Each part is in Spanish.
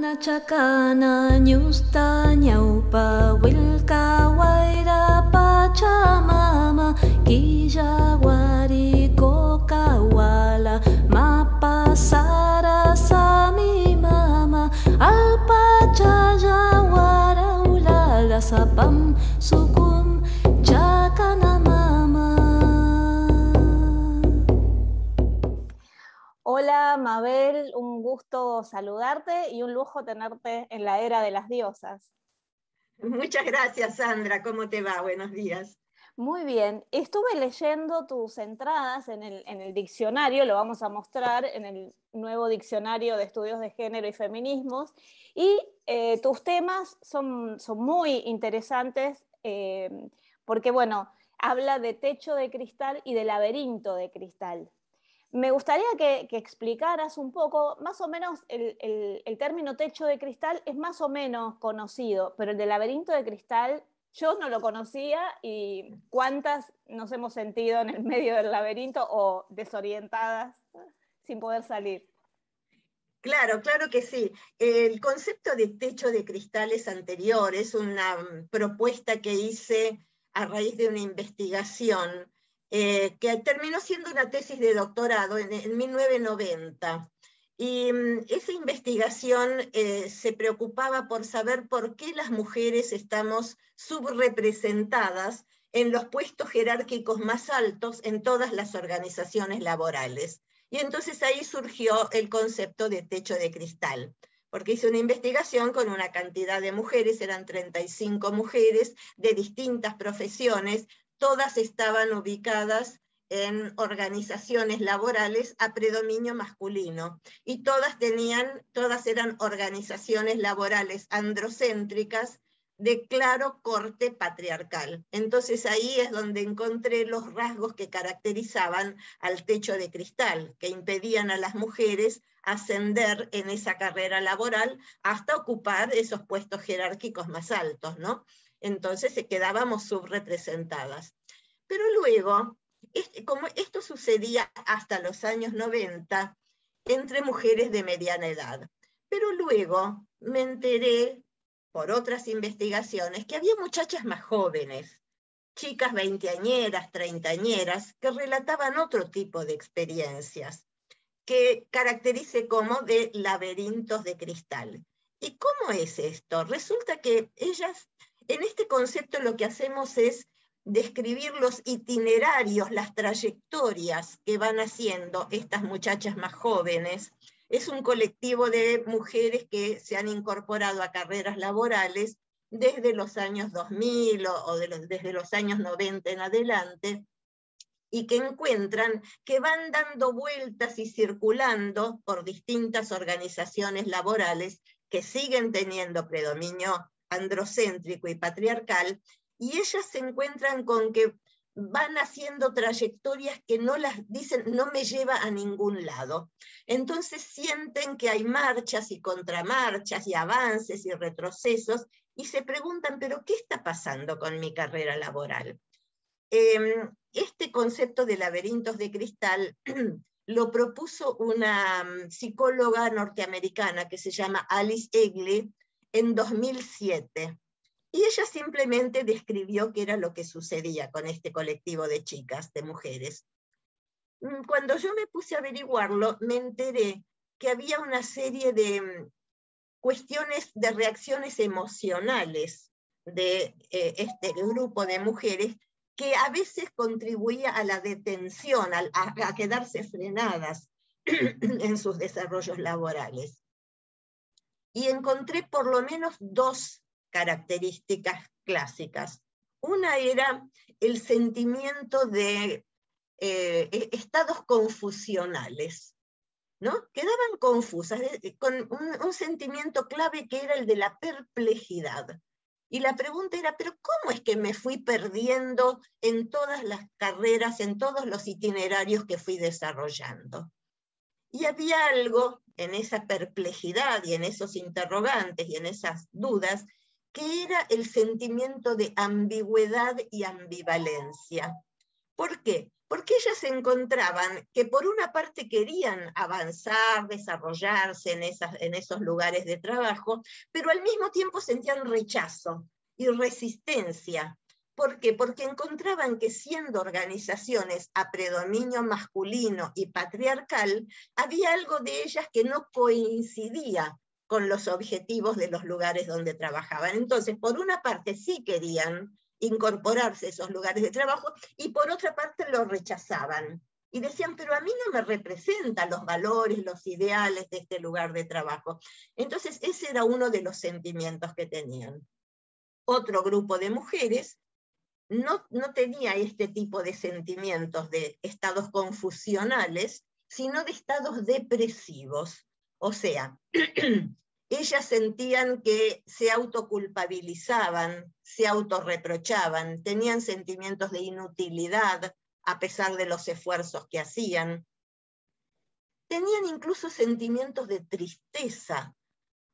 Chakana nyusta nyaupa wilka waira pachamama killa wari kokawala mapasara sami mama alpachaya wara ulala sapam sukum chakana mama. Hola Mabel, un gusto saludarte y un lujo tenerte en la era de las diosas. Muchas gracias, Sandra. ¿Cómo te va? Buenos días. Muy bien. Estuve leyendo tus entradas en el diccionario, lo vamos a mostrar en el nuevo diccionario de estudios de género y feminismos, y tus temas son muy interesantes porque, bueno, habla de techo de cristal y de laberinto de cristal. Me gustaría que explicaras un poco, más o menos, el término techo de cristal es más o menos conocido, pero el de laberinto de cristal yo no lo conocía, y cuántas nos hemos sentido en el medio del laberinto o desorientadas sin poder salir. Claro, claro que sí. El concepto de techo de cristal es anterior, es una propuesta que hice a raíz de una investigación que terminó siendo una tesis de doctorado en 1990. Y esa investigación se preocupaba por saber por qué las mujeres estamos subrepresentadas en los puestos jerárquicos más altos en todas las organizaciones laborales. Y entonces ahí surgió el concepto de techo de cristal, porque hice una investigación con una cantidad de mujeres, eran 35 mujeres de distintas profesiones, todas estaban ubicadas en organizaciones laborales a predominio masculino, y todas eran organizaciones laborales androcéntricas de claro corte patriarcal. Entonces ahí es donde encontré los rasgos que caracterizaban al techo de cristal, que impedían a las mujeres ascender en esa carrera laboral hasta ocupar esos puestos jerárquicos más altos, ¿no? Entonces quedábamos subrepresentadas. Pero luego, como esto sucedía hasta los años 90, entre mujeres de mediana edad. Pero luego me enteré, por otras investigaciones, que había muchachas más jóvenes, chicas veinteañeras, treintañeras, que relataban otro tipo de experiencias, que caracterice como de laberintos de cristal. ¿Y cómo es esto? Resulta que ellas, en este concepto lo que hacemos es describir los itinerarios, las trayectorias que van haciendo estas muchachas más jóvenes. Es un colectivo de mujeres que se han incorporado a carreras laborales desde los años 2000 desde los años 90 en adelante, y que encuentran que van dando vueltas y circulando por distintas organizaciones laborales que siguen teniendo predominio androcéntrico y patriarcal, y ellas se encuentran con que van haciendo trayectorias que no las dicen, no me lleva a ningún lado. Entonces sienten que hay marchas y contramarchas y avances y retrocesos, y se preguntan, ¿pero qué está pasando con mi carrera laboral? Este concepto de laberintos de cristal lo propuso una psicóloga norteamericana que se llama Alice Eagly en 2007. Y ella simplemente describió qué era lo que sucedía con este colectivo de chicas, de mujeres. Cuando yo me puse a averiguarlo, me enteré que había una serie de cuestiones, de reacciones emocionales de este grupo de mujeres, que a veces contribuía a la detención, a quedarse frenadas en sus desarrollos laborales. Y encontré por lo menos dos características clásicas. Una era el sentimiento de estados confusionales, ¿no? Quedaban confusas, con un sentimiento clave que era el de la perplejidad. Y la pregunta era, ¿pero cómo es que me fui perdiendo en todas las carreras, en todos los itinerarios que fui desarrollando? Y había algo en esa perplejidad y en esos interrogantes y en esas dudas, que era el sentimiento de ambigüedad y ambivalencia. ¿Por qué? porque ellas se encontraban que por una parte querían avanzar, desarrollarse en esos lugares de trabajo, pero al mismo tiempo sentían rechazo y resistencia. ¿Por qué? Porque encontraban que siendo organizaciones a predominio masculino y patriarcal, había algo de ellas que no coincidía con los objetivos de los lugares donde trabajaban. Entonces, por una parte sí querían incorporarse a esos lugares de trabajo, y por otra parte lo rechazaban. Y decían, pero a mí no me representan los valores, los ideales de este lugar de trabajo. Entonces ese era uno de los sentimientos que tenían. Otro grupo de mujeres no tenía este tipo de sentimientos de estados confusionales, sino de estados depresivos. O sea, ellas sentían que se autoculpabilizaban, se autorreprochaban, tenían sentimientos de inutilidad a pesar de los esfuerzos que hacían. Tenían incluso sentimientos de tristeza,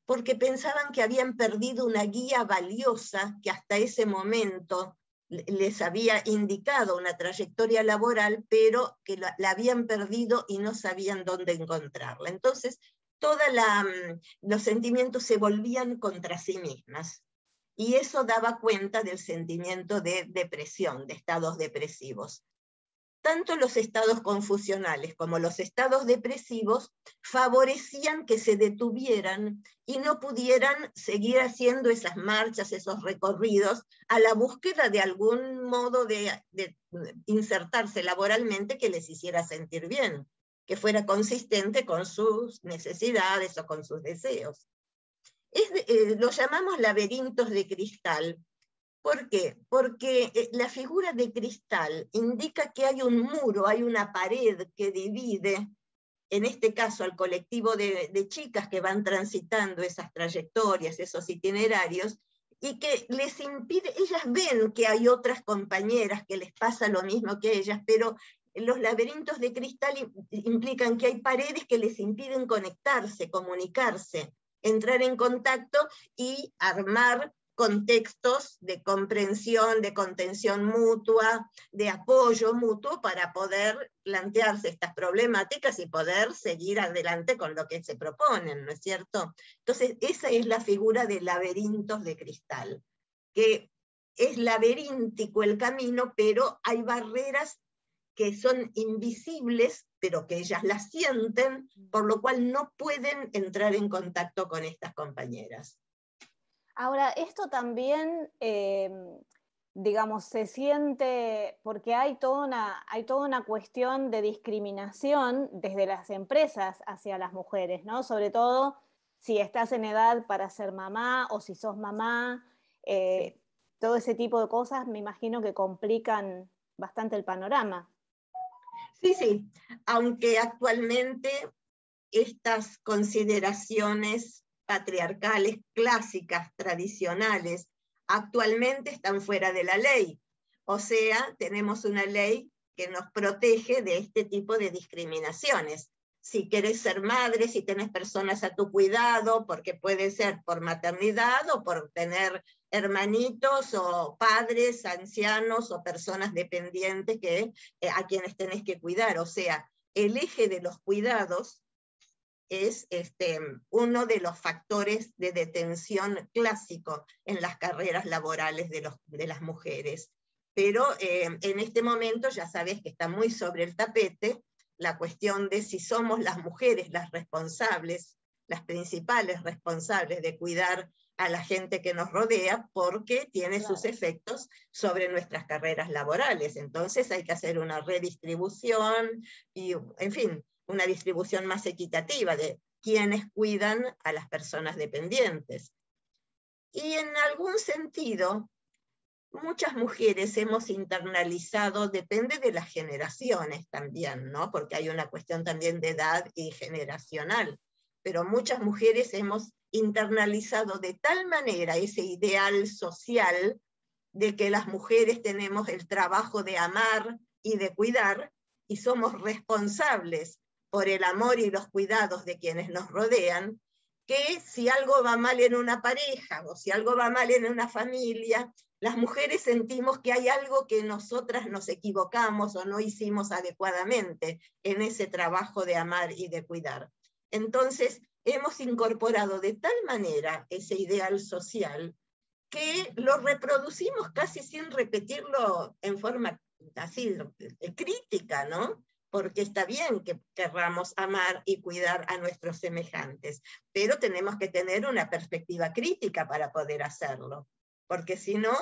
porque pensaban que habían perdido una guía valiosa que hasta ese momento les había indicado una trayectoria laboral, pero que la habían perdido y no sabían dónde encontrarla. Entonces, todos los sentimientos se volvían contra sí mismas. Y eso daba cuenta del sentimiento de depresión, de estados depresivos. Tanto los estados confusionales como los estados depresivos favorecían que se detuvieran y no pudieran seguir haciendo esas marchas, esos recorridos, a la búsqueda de algún modo de insertarse laboralmente que les hiciera sentir bien, que fuera consistente con sus necesidades o con sus deseos. Lo llamamos laberintos de cristal. ¿Por qué? Porque la figura de cristal indica que hay un muro, hay una pared que divide, en este caso al colectivo de chicas que van transitando esas trayectorias, esos itinerarios, y que les impide, ellas ven que hay otras compañeras que les pasa lo mismo que ellas, pero los laberintos de cristal implican que hay paredes que les impiden conectarse, comunicarse, entrar en contacto y armar contextos de comprensión, de contención mutua, de apoyo mutuo para poder plantearse estas problemáticas y poder seguir adelante con lo que se proponen, ¿no es cierto? Entonces, esa es la figura de laberintos de cristal, que es laberíntico el camino, pero hay barreras que son invisibles, pero que ellas las sienten, por lo cual no pueden entrar en contacto con estas compañeras. Ahora, esto también, digamos, se siente, porque hay toda una cuestión de discriminación desde las empresas hacia las mujeres, ¿no? Sobre todo si estás en edad para ser mamá o si sos mamá, Sí. todo ese tipo de cosas me imagino que complican bastante el panorama. Sí, sí, aunque actualmente estas consideraciones patriarcales clásicas, tradicionales, actualmente están fuera de la ley. O sea, tenemos una ley que nos protege de este tipo de discriminaciones. Si querés ser madre, si tenés personas a tu cuidado, porque puede ser por maternidad o por tener hermanitos o padres, ancianos o personas dependientes a quienes tenés que cuidar. O sea, el eje de los cuidados es uno de los factores de detención clásico en las carreras laborales de las mujeres. Pero en este momento ya sabes que está muy sobre el tapete la cuestión de si somos las mujeres las responsables, las principales responsables de cuidar a la gente que nos rodea, porque tiene sus efectos sobre nuestras carreras laborales. Entonces hay que hacer una redistribución y, en fin, una distribución más equitativa de quienes cuidan a las personas dependientes. Y en algún sentido, muchas mujeres hemos internalizado, depende de las generaciones también, ¿no? Porque hay una cuestión también de edad y generacional, pero muchas mujeres hemos internalizado de tal manera ese ideal social de que las mujeres tenemos el trabajo de amar y de cuidar, y somos responsables por el amor y los cuidados de quienes nos rodean, que si algo va mal en una pareja o si algo va mal en una familia, las mujeres sentimos que hay algo que nosotras nos equivocamos o no hicimos adecuadamente en ese trabajo de amar y de cuidar. Entonces, hemos incorporado de tal manera ese ideal social que lo reproducimos casi sin repetirlo en forma así crítica, ¿no? Porque está bien que querramos amar y cuidar a nuestros semejantes, pero tenemos que tener una perspectiva crítica para poder hacerlo, porque si no,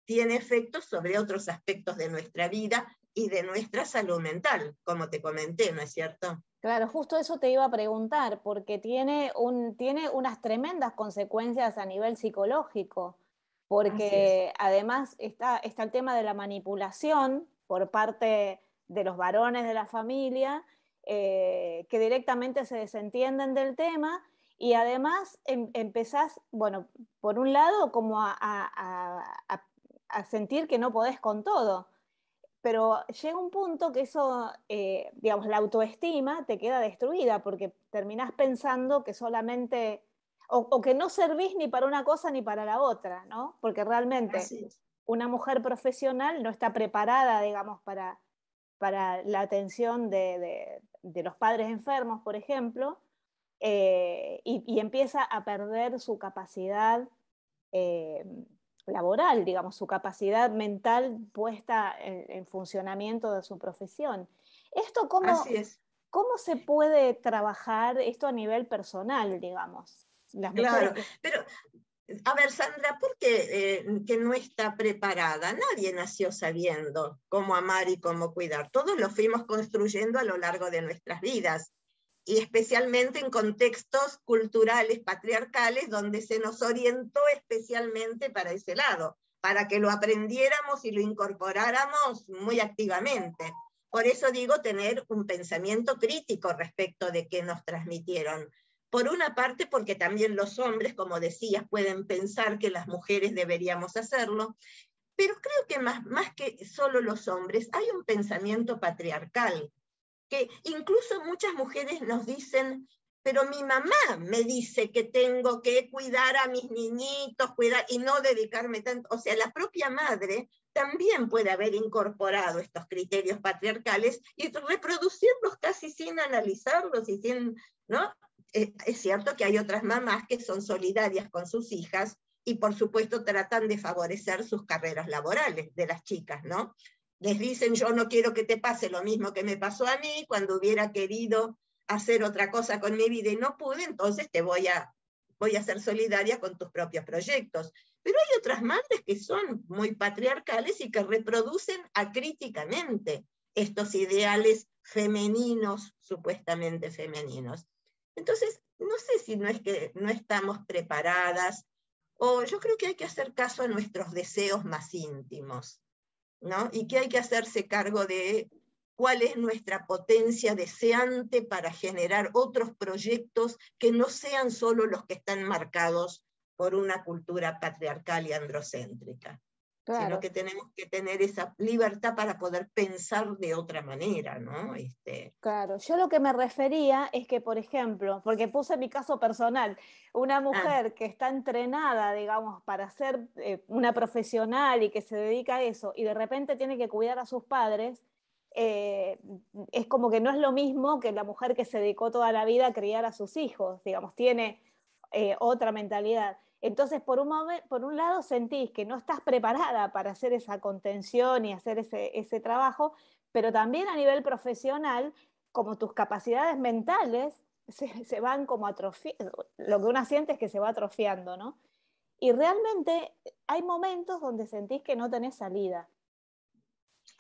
tiene efectos sobre otros aspectos de nuestra vida y de nuestra salud mental, como te comenté, ¿no es cierto? Claro, justo eso te iba a preguntar, porque tiene unas tremendas consecuencias a nivel psicológico, porque además está el tema de la manipulación por parte de los varones de la familia, que directamente se desentienden del tema, y además empezás, bueno, por un lado como a sentir que no podés con todo, pero llega un punto que eso, digamos, la autoestima te queda destruida, porque terminás pensando que solamente, o que no servís ni para una cosa ni para la otra, ¿no? Porque realmente una mujer profesional no está preparada, digamos, para la atención de los padres enfermos, por ejemplo, y empieza a perder su capacidad laboral, digamos, su capacidad mental puesta en funcionamiento de su profesión. ¿Esto cómo se puede trabajar esto a nivel personal, digamos? Las claro, pero a ver, Sandra, ¿por qué que no está preparada? Nadie nació sabiendo cómo amar y cómo cuidar. Todos lo fuimos construyendo a lo largo de nuestras vidas, y especialmente en contextos culturales patriarcales donde se nos orientó especialmente para ese lado, para que lo aprendiéramos y lo incorporáramos muy activamente. Por eso digo tener un pensamiento crítico respecto de qué nos transmitieron. Por una parte, porque también los hombres, como decías, pueden pensar que las mujeres deberíamos hacerlo, pero creo que más que solo los hombres, hay un pensamiento patriarcal, que incluso muchas mujeres nos dicen, pero mi mamá me dice que tengo que cuidar a mis niñitos, cuidar y no dedicarme tanto. O sea, la propia madre también puede haber incorporado estos criterios patriarcales y reproducirlos casi sin analizarlos y sin, ¿no? Es cierto que hay otras mamás que son solidarias con sus hijas y por supuesto tratan de favorecer sus carreras laborales de las chicas, ¿no? Les dicen, yo no quiero que te pase lo mismo que me pasó a mí cuando hubiera querido hacer otra cosa con mi vida y no pude, entonces te voy a ser solidaria con tus propios proyectos. Pero hay otras madres que son muy patriarcales y que reproducen acríticamente estos ideales femeninos, supuestamente femeninos. Entonces, no sé si no es que no estamos preparadas, o yo creo que hay que hacer caso a nuestros deseos más íntimos, ¿no? Y que hay que hacerse cargo de cuál es nuestra potencia deseante para generar otros proyectos que no sean solo los que están marcados por una cultura patriarcal y androcéntrica, claro, sino que tenemos que tener esa libertad para poder pensar de otra manera, ¿no? Claro, yo lo que me refería es que, por ejemplo, porque puse mi caso personal, una mujer que está entrenada, digamos, para ser una profesional y que se dedica a eso, y de repente tiene que cuidar a sus padres, es como que no es lo mismo que la mujer que se dedicó toda la vida a criar a sus hijos, digamos, tiene otra mentalidad. Entonces, por un lado sentís que no estás preparada para hacer esa contención y hacer ese trabajo, pero también a nivel profesional, como tus capacidades mentales se van como atrofiando, lo que una siente es que se va atrofiando, ¿no? Y realmente hay momentos donde sentís que no tenés salida.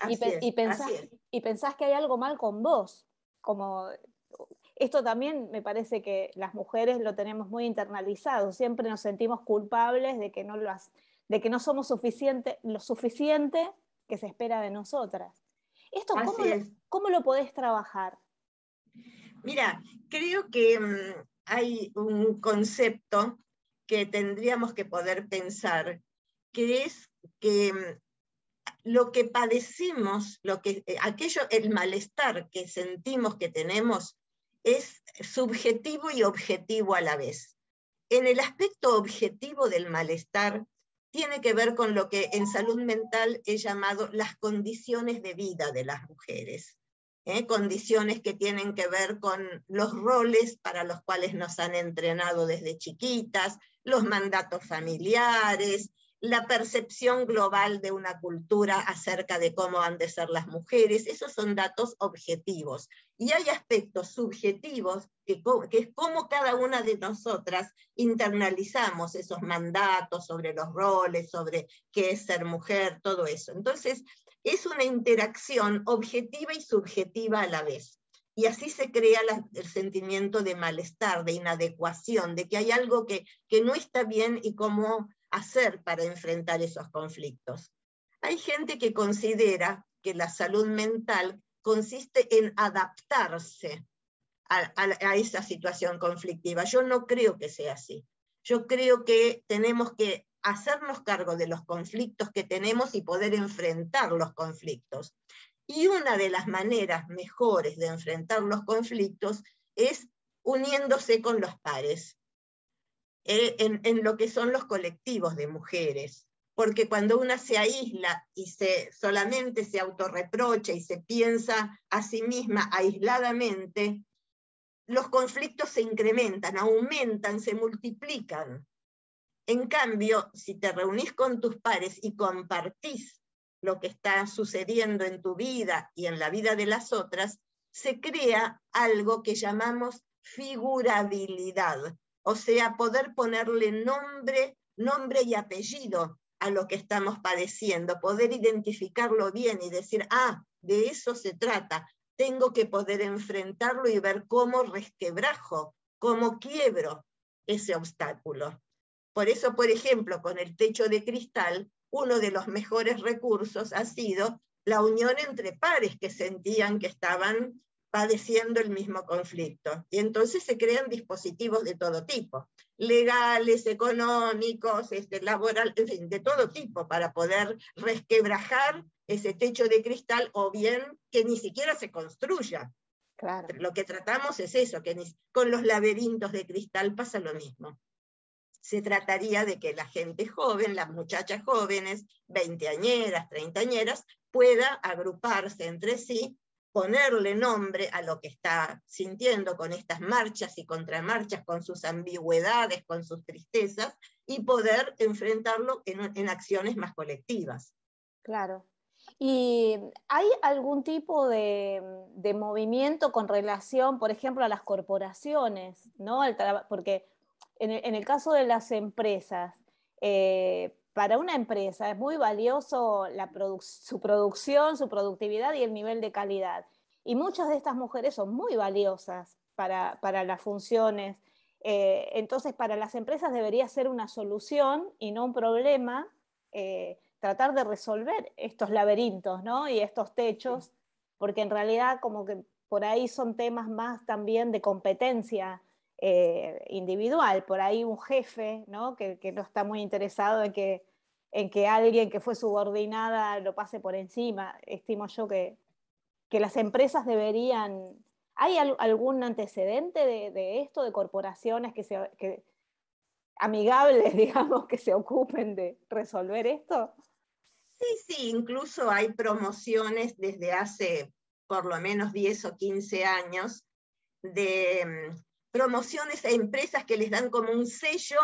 Y pensás que hay algo mal con vos, como... Esto también me parece que las mujeres lo tenemos muy internalizado, siempre nos sentimos culpables de que no somos lo suficiente que se espera de nosotras. ¿Esto cómo lo podés trabajar? Mira, creo que hay un concepto que tendríamos que poder pensar, que es que lo que padecemos, el malestar que sentimos que tenemos, es subjetivo y objetivo a la vez. En el aspecto objetivo del malestar, tiene que ver con lo que en salud mental he llamado las condiciones de vida de las mujeres. Condiciones que tienen que ver con los roles para los cuales nos han entrenado desde chiquitas, los mandatos familiares, la percepción global de una cultura acerca de cómo han de ser las mujeres. Esos son datos objetivos. Y hay aspectos subjetivos, que es cómo cada una de nosotras internalizamos esos mandatos sobre los roles, sobre qué es ser mujer, todo eso. Entonces, es una interacción objetiva y subjetiva a la vez. Y así se crea el sentimiento de malestar, de inadecuación, de que hay algo que no está bien y cómo hacer para enfrentar esos conflictos. Hay gente que considera que la salud mental consiste en adaptarse a esa situación conflictiva. Yo no creo que sea así. Yo creo que tenemos que hacernos cargo de los conflictos que tenemos y poder enfrentar los conflictos. Y una de las maneras mejores de enfrentar los conflictos es uniéndose con los pares, en lo que son los colectivos de mujeres. Porque cuando una se aísla y solamente se autorreprocha y se piensa a sí misma aisladamente, los conflictos se incrementan, aumentan, se multiplican. En cambio, si te reunís con tus pares y compartís lo que está sucediendo en tu vida y en la vida de las otras, se crea algo que llamamos figurabilidad, o sea, poder ponerle nombre y apellido a lo que estamos padeciendo, poder identificarlo bien y decir, de eso se trata, tengo que poder enfrentarlo y ver cómo resquebrajo, cómo quiebro ese obstáculo. Por eso, por ejemplo, con el techo de cristal, uno de los mejores recursos ha sido la unión entre pares que sentían que estaban padeciendo el mismo conflicto. Y entonces se crean dispositivos de todo tipo, legales, económicos, laboral, en fin, de todo tipo, para poder resquebrajar ese techo de cristal, o bien que ni siquiera se construya. Claro. Lo que tratamos es eso, que con los laberintos de cristal pasa lo mismo. Se trataría de que la gente joven, las muchachas jóvenes, 20añeras, 30añeras, pueda agruparse entre sí, ponerle nombre a lo que está sintiendo con estas marchas y contramarchas, con sus ambigüedades, con sus tristezas, y poder enfrentarlo en acciones más colectivas. Claro. ¿Y hay algún tipo de movimiento con relación, por ejemplo, a las corporaciones, ¿no? Porque en el caso de las empresas, para una empresa es muy valioso su producción, su productividad y el nivel de calidad. Y muchas de estas mujeres son muy valiosas para las funciones. Entonces, para las empresas debería ser una solución y no un problema tratar de resolver estos laberintos, ¿no? Y estos techos, porque en realidad como que por ahí son temas más también de competencia individual. Por ahí un jefe, ¿no? que no está muy interesado en que alguien que fue subordinada lo pase por encima. Estimo yo que las empresas deberían... ¿Hay algún antecedente de esto, de corporaciones que amigables, digamos, que se ocupen de resolver esto? Sí, incluso hay promociones desde hace por lo menos 10 o 15 años de promociones a empresas que les dan como un sello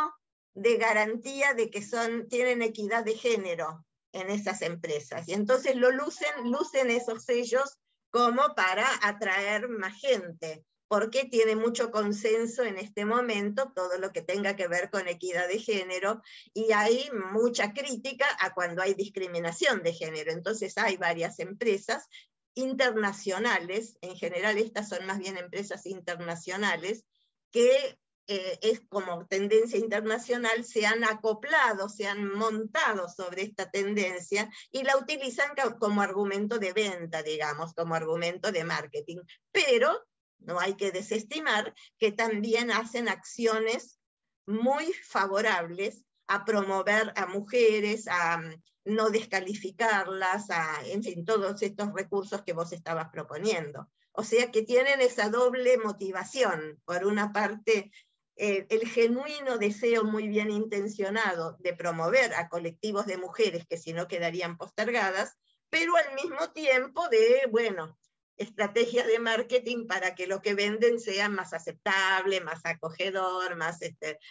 de garantía de que tienen equidad de género en esas empresas. Y entonces lucen esos sellos como para atraer más gente, porque tiene mucho consenso en este momento todo lo que tenga que ver con equidad de género, y hay mucha crítica a cuando hay discriminación de género. Entonces hay varias empresas internacionales, en general estas son más bien empresas internacionales, que es como tendencia internacional, se han acoplado, se han montado sobre esta tendencia y la utilizan como argumento de venta, digamos, como argumento de marketing. Pero no hay que desestimar que también hacen acciones muy favorables a promover a mujeres, a no descalificarlas, en fin, todos estos recursos que vos estabas proponiendo. O sea que tienen esa doble motivación. Por una parte, el genuino deseo muy bien intencionado de promover a colectivos de mujeres que si no quedarían postergadas, pero al mismo tiempo de, bueno, estrategias de marketing para que lo que venden sea más aceptable, más acogedor, más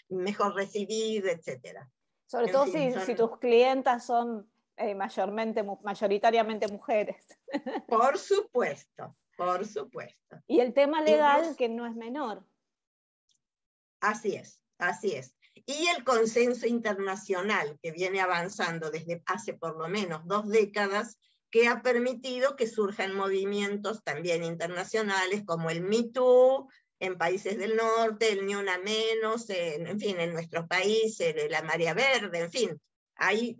mejor recibido, etc. Sobre todo si tus clientas son mayoritariamente mujeres. Por supuesto, por supuesto. Y el tema legal, que no es menor. Así es, así es. Y el consenso internacional que viene avanzando desde hace por lo menos 2 décadas, que ha permitido que surjan movimientos también internacionales como el Me Too en países del norte, el Ni Una Menos, en fin, en nuestro país, la Marea Verde, en fin. Hay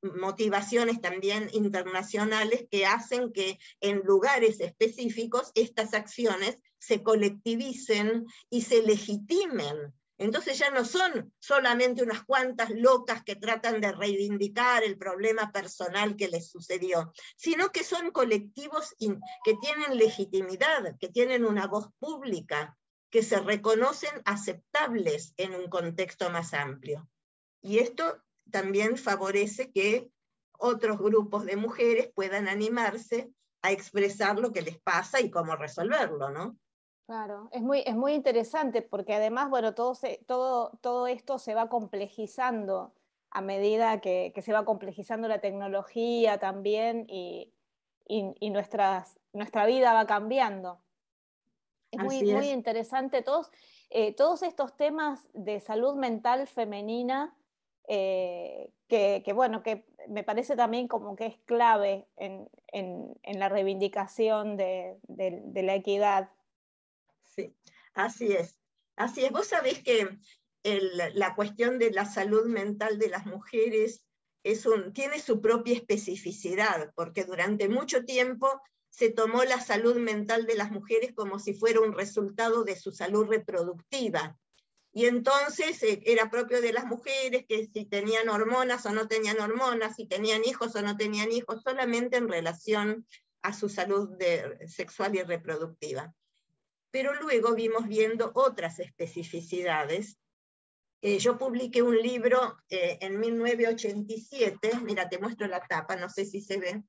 motivaciones también internacionales que hacen que en lugares específicos estas acciones se colectivicen y se legitimen. Entonces ya no son solamente unas cuantas locas que tratan de reivindicar el problema personal que les sucedió, sino que son colectivos que tienen legitimidad, que tienen una voz pública, que se reconocen aceptables en un contexto más amplio. Y esto también favorece que otros grupos de mujeres puedan animarse a expresar lo que les pasa y cómo resolverlo, ¿no? Claro, es muy interesante porque además, bueno, todo esto se va complejizando a medida que se va complejizando la tecnología también y nuestra vida va cambiando. Es muy interesante todos estos temas de salud mental femenina bueno, que me parece también como que es clave en la reivindicación de la equidad. Sí, así es. Así es. Vos sabés que la cuestión de la salud mental de las mujeres tiene su propia especificidad, porque durante mucho tiempo se tomó la salud mental de las mujeres como si fuera un resultado de su salud reproductiva. Y entonces era propio de las mujeres que si tenían hormonas o no tenían hormonas, si tenían hijos o no tenían hijos, solamente en relación a su salud sexual y reproductiva. Pero luego vimos viendo otras especificidades. Yo publiqué un libro en 1987, mira, te muestro la tapa, no sé si se ve.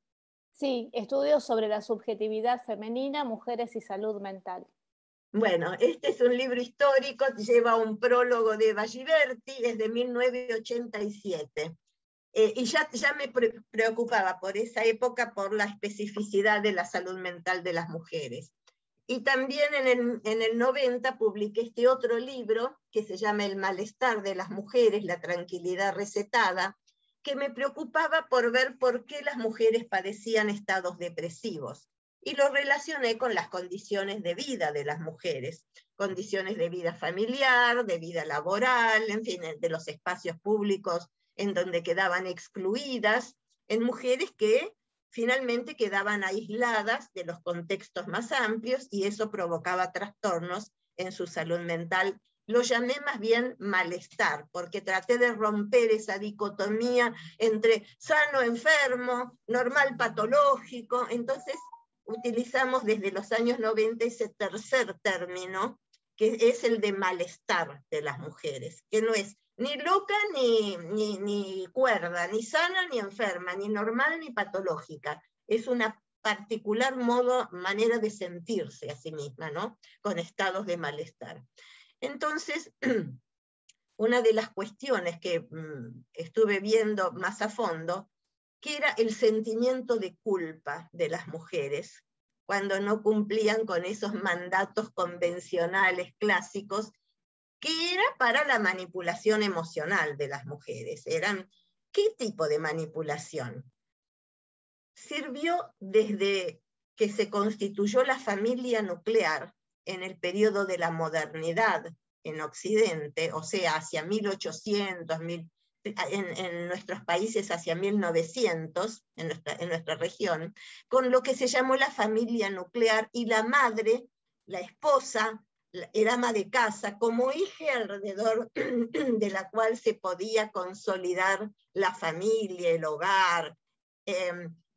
Sí, Estudios sobre la subjetividad femenina, mujeres y salud mental. Bueno, este es un libro histórico, lleva un prólogo de Eva Giberti, es de 1987. Y ya me preocupaba por esa época por la especificidad de la salud mental de las mujeres. Y también en el 90 publiqué este otro libro que se llama El malestar de las mujeres, la tranquilidad recetada, que me preocupaba por ver por qué las mujeres padecían estados depresivos. Y lo relacioné con las condiciones de vida de las mujeres, condiciones de vida familiar, de vida laboral, en fin, de los espacios públicos en donde quedaban excluidas, en mujeres que finalmente quedaban aisladas de los contextos más amplios y eso provocaba trastornos en su salud mental. Lo llamé más bien malestar, porque traté de romper esa dicotomía entre sano, enfermo, normal, patológico. Entonces utilizamos desde los años 90 ese tercer término, que es el de malestar de las mujeres, que no es ni loca ni cuerda, ni sana ni enferma, ni normal ni patológica. Es una particular manera de sentirse a sí misma, ¿no? Con estados de malestar. Entonces, una de las cuestiones que estuve viendo más a fondo, que era el sentimiento de culpa de las mujeres, cuando no cumplían con esos mandatos convencionales clásicos, que era para la manipulación emocional de las mujeres. ¿Qué tipo de manipulación? Sirvió desde que se constituyó la familia nuclear en el periodo de la modernidad en Occidente, o sea, hacia 1800, en nuestros países hacia 1900, en nuestra región, con lo que se llamó la familia nuclear, y la madre, la esposa, el ama de casa, como eje alrededor de la cual se podía consolidar la familia, el hogar,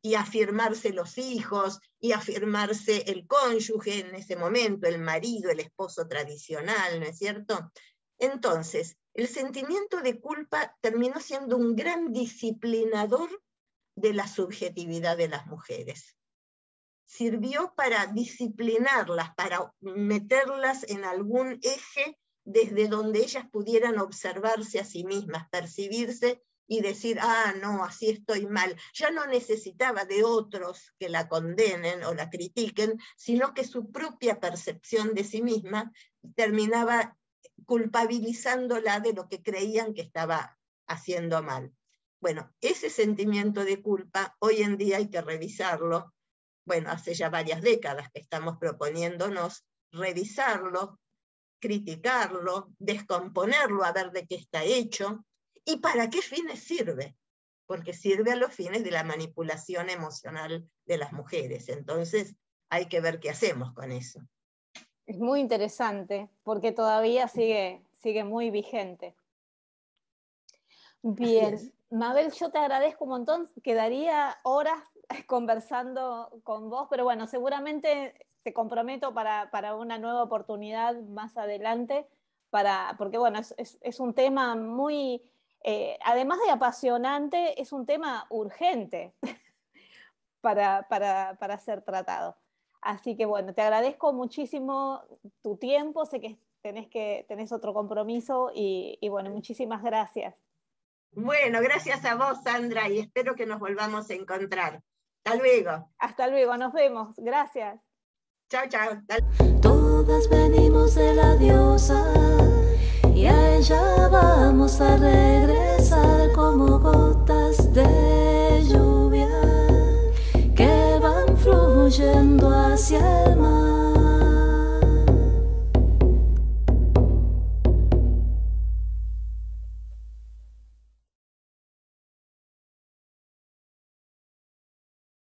y afirmarse los hijos, y afirmarse el cónyuge en ese momento, el marido, el esposo tradicional, ¿no es cierto? Entonces, el sentimiento de culpa terminó siendo un gran disciplinador de la subjetividad de las mujeres. Sirvió para disciplinarlas, para meterlas en algún eje desde donde ellas pudieran observarse a sí mismas, percibirse y decir, ah, no, así estoy mal. Ya no necesitaba de otros que la condenen o la critiquen, sino que su propia percepción de sí misma terminaba culpabilizándola de lo que creían que estaba haciendo mal. Bueno, ese sentimiento de culpa hoy en día hay que revisarlo. Bueno, hace ya varias décadas que estamos proponiéndonos revisarlo, criticarlo, descomponerlo, a ver de qué está hecho y para qué fines sirve, porque sirve a los fines de la manipulación emocional de las mujeres. Entonces hay que ver qué hacemos con eso. Es muy interesante, porque todavía sigue muy vigente. Bien, Mabel, yo te agradezco un montón, quedaría horas conversando con vos, pero bueno, seguramente te comprometo para una nueva oportunidad más adelante, porque bueno, es un tema muy, además de apasionante, es un tema urgente para ser tratado. Así que bueno, te agradezco muchísimo tu tiempo, sé que tenés otro compromiso y bueno, muchísimas gracias. Bueno, gracias a vos, Sandra, y espero que nos volvamos a encontrar. Hasta luego. Hasta luego, nos vemos. Gracias. Chao, chao. Todas venimos de la diosa y a ella vamos a regresar como gotas de lluvia que van fluyendo hacia el mar.